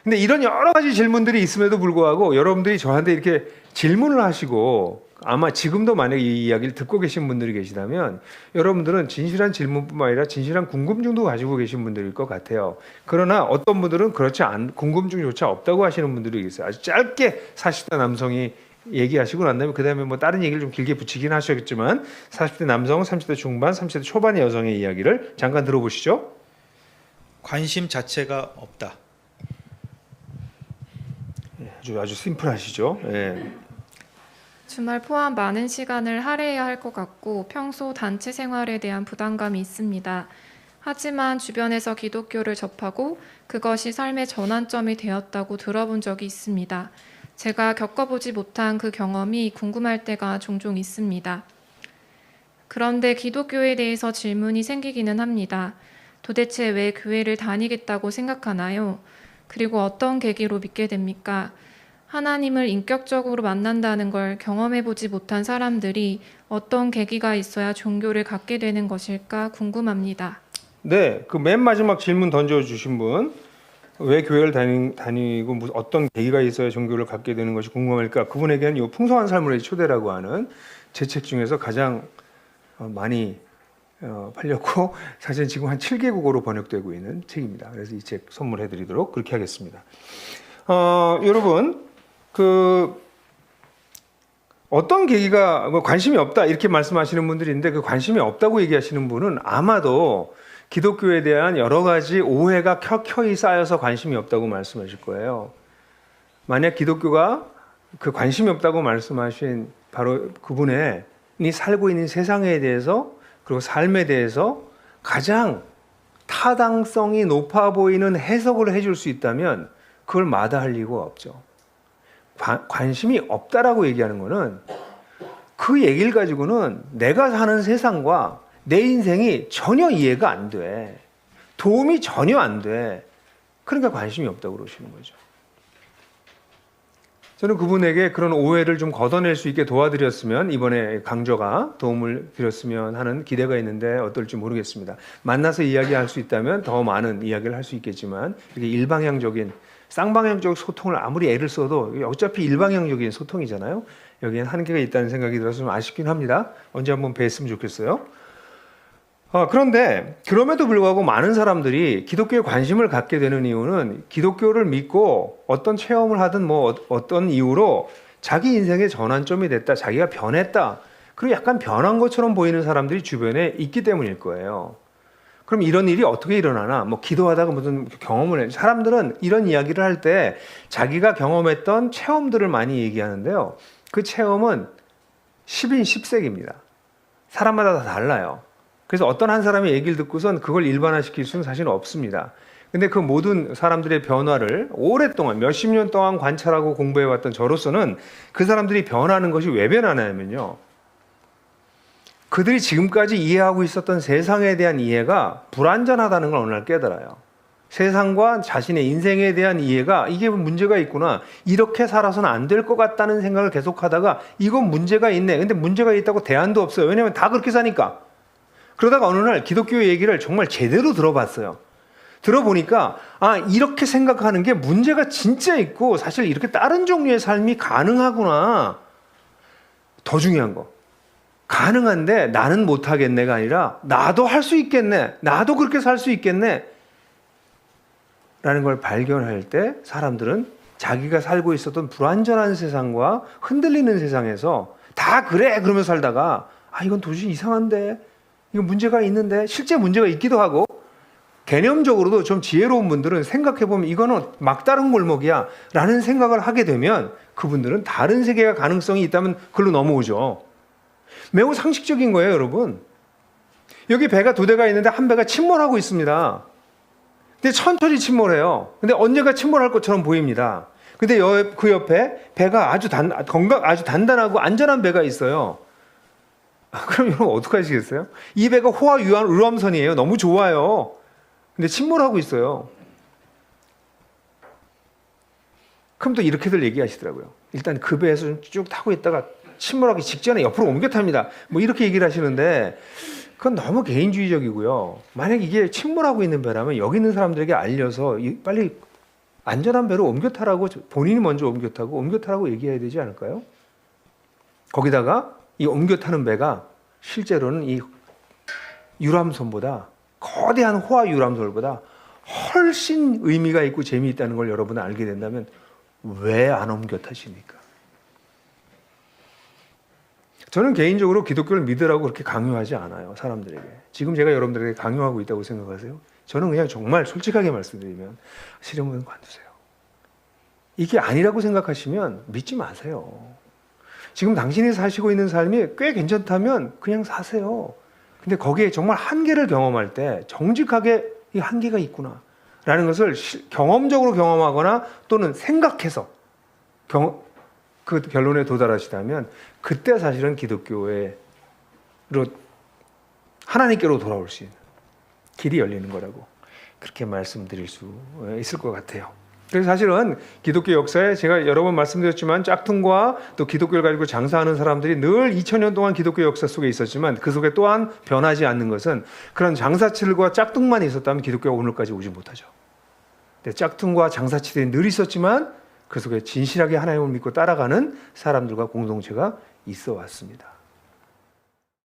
근데 이런 여러 가지 질문들이 있음에도 불구하고 여러분들이 저한테 이렇게 질문을 하시고 아마 지금도 만약에 이 이야기를 듣고 계신 분들이 계시다면 여러분들은 진실한 질문뿐만 아니라 진실한 궁금증도 가지고 계신 분들일 것 같아요. 그러나 어떤 분들은 그렇지 않, 궁금증조차 없다고 하시는 분들이 있어요. 아주 짧게 40대 남성이 얘기하시고 난 다음에 그 다음에 뭐 다른 얘기를 좀 길게 붙이긴 하셨겠지만 40대 남성, 30대 중반, 30대 초반의 여성의 이야기를 잠깐 들어보시죠. 관심 자체가 없다. 아주 심플하시죠. 예. 주말 포함 많은 시간을 할애해야 할 것 같고 평소 단체 생활에 대한 부담감이 있습니다. 하지만 주변에서 기독교를 접하고 그것이 삶의 전환점이 되었다고 들어본 적이 있습니다. 제가 겪어보지 못한 그 경험이 궁금할 때가 종종 있습니다. 그런데 기독교에 대해서 질문이 생기기는 합니다. 도대체 왜 교회를 다니겠다고 생각하나요? 그리고 어떤 계기로 믿게 됩니까? 하나님을 인격적으로 만난다는 걸 경험해보지 못한 사람들이 어떤 계기가 있어야 종교를 갖게 되는 것일까 궁금합니다. 네, 그 맨 마지막 질문 던져주신 분, 왜 교회를 다니고 무슨 어떤 계기가 있어야 종교를 갖게 되는 것이 궁금할까? 그분에게는 이 풍성한 삶을 초대라고 하는 제 책 중에서 가장 많이 팔렸고 사실 지금 한 7개국어로 번역되고 있는 책입니다. 그래서 이 책 선물해드리도록 그렇게 하겠습니다. 여러분, 어떤 계기가 관심이 없다 이렇게 말씀하시는 분들이 있는데 그 관심이 없다고 얘기하시는 분은 아마도 기독교에 대한 여러 가지 오해가 켜켜이 쌓여서 관심이 없다고 말씀하실 거예요. 만약 기독교가 그 관심이 없다고 말씀하신 바로 그분이 살고 있는 세상에 대해서 그리고 삶에 대해서 가장 타당성이 높아 보이는 해석을 해줄 수 있다면 그걸 마다할 이유가 없죠. 관심이 없다라고 얘기하는 거는 그 얘기를 가지고는 내가 사는 세상과 내 인생이 전혀 이해가 안 돼. 도움이 전혀 안 돼. 그러니까 관심이 없다고 그러시는 거죠. 저는 그분에게 그런 오해를 좀 걷어낼 수 있게 도와드렸으면 이번에 강조가 도움을 드렸으면 하는 기대가 있는데 어떨지 모르겠습니다. 만나서 이야기할 수 있다면 더 많은 이야기를 할 수 있겠지만 이렇게 일방향적인 쌍방향적 소통을 아무리 애를 써도 어차피 일방향적인 소통이잖아요. 여기엔 한계가 있다는 생각이 들어서 좀 아쉽긴 합니다. 언제 한번 뵀으면 좋겠어요. 그런데 그럼에도 불구하고 많은 사람들이 기독교에 관심을 갖게 되는 이유는 기독교를 믿고 어떤 체험을 하든 뭐 어떤 이유로 자기 인생의 전환점이 됐다, 자기가 변했다, 그리고 약간 변한 것처럼 보이는 사람들이 주변에 있기 때문일 거예요. 그럼 이런 일이 어떻게 일어나나? 뭐 기도하다가 무슨 경험을 해. 사람들은 이런 이야기를 할 때 자기가 경험했던 체험들을 많이 얘기하는데요. 그 체험은 10인 10색입니다. 사람마다 다 달라요. 그래서 어떤 한 사람의 얘기를 듣고선 그걸 일반화시킬 수는 사실 없습니다. 근데 그 모든 사람들의 변화를 오랫동안 몇십 년 동안 관찰하고 공부해왔던 저로서는 그 사람들이 변하는 것이 왜 변하냐면요. 그들이 지금까지 이해하고 있었던 세상에 대한 이해가 불완전하다는 걸 어느 날 깨달아요. 세상과 자신의 인생에 대한 이해가 이게 문제가 있구나. 이렇게 살아서는 안 될 것 같다는 생각을 계속하다가 이건 문제가 있네. 근데 문제가 있다고 대안도 없어요. 왜냐하면 다 그렇게 사니까. 그러다가 어느 날 기독교 얘기를 정말 제대로 들어봤어요. 들어보니까 이렇게 생각하는 게 문제가 진짜 있고 사실 이렇게 다른 종류의 삶이 가능하구나. 더 중요한 거. 가능한데 나는 못하겠네가 아니라 나도 할 수 있겠네. 나도 그렇게 살 수 있겠네. 라는 걸 발견할 때 사람들은 자기가 살고 있었던 불완전한 세상과 흔들리는 세상에서 다 그래 그러면서 살다가 이건 도저히 이상한데 이건 문제가 있는데 실제 문제가 있기도 하고 개념적으로도 좀 지혜로운 분들은 생각해보면 이거는 막다른 골목이야 라는 생각을 하게 되면 그분들은 다른 세계가 가능성이 있다면 그걸로 넘어오죠. 매우 상식적인 거예요, 여러분. 여기 배가 두 대가 있는데 한 배가 침몰하고 있습니다. 근데 천천히 침몰해요. 근데 언젠가 침몰할 것처럼 보입니다. 근데 그 옆에 배가 아주 단단하고 안전한 배가 있어요. 그럼 여러분 어떡하시겠어요? 이 배가 호화 유람선이에요. 너무 좋아요. 근데 침몰하고 있어요. 그럼 또 이렇게들 얘기하시더라고요. 일단 그 배에서 쭉 타고 있다가 침몰하기 직전에 옆으로 옮겨 탑니다. 뭐 이렇게 얘기를 하시는데 그건 너무 개인주의적이고요. 만약 이게 침몰하고 있는 배라면 여기 있는 사람들에게 알려서 빨리 안전한 배로 옮겨 타라고 본인이 먼저 옮겨 타고 옮겨 타라고 얘기해야 되지 않을까요? 거기다가 이 옮겨 타는 배가 실제로는 이 유람선보다 거대한 호화 유람선보다 훨씬 의미가 있고 재미있다는 걸 여러분은 알게 된다면 왜 안 옮겨 타십니까? 저는 개인적으로 기독교를 믿으라고 그렇게 강요하지 않아요, 사람들에게. 지금 제가 여러분들에게 강요하고 있다고 생각하세요? 저는 그냥 정말 솔직하게 말씀드리면 싫으면 관두세요. 이게 아니라고 생각하시면 믿지 마세요. 지금 당신이 사시고 있는 삶이 꽤 괜찮다면 그냥 사세요. 근데 거기에 정말 한계를 경험할 때 정직하게 이 한계가 있구나 라는 것을 경험적으로 경험하거나 또는 생각해서 그 결론에 도달하시다면 그때 사실은 기독교로 하나님께로 돌아올 수 있는 길이 열리는 거라고 그렇게 말씀드릴 수 있을 것 같아요. 그래서 사실은 기독교 역사에 제가 여러 번 말씀드렸지만 짝퉁과 또 기독교를 가지고 장사하는 사람들이 늘 2000년 동안 기독교 역사 속에 있었지만 그 속에 또한 변하지 않는 것은 그런 장사치들과 짝퉁만 있었다면 기독교가 오늘까지 오지 못하죠. 짝퉁과 장사치들이 늘 있었지만 그 속에 진실하게 하나님을 믿고 따라가는 사람들과 공동체가 있어 왔습니다.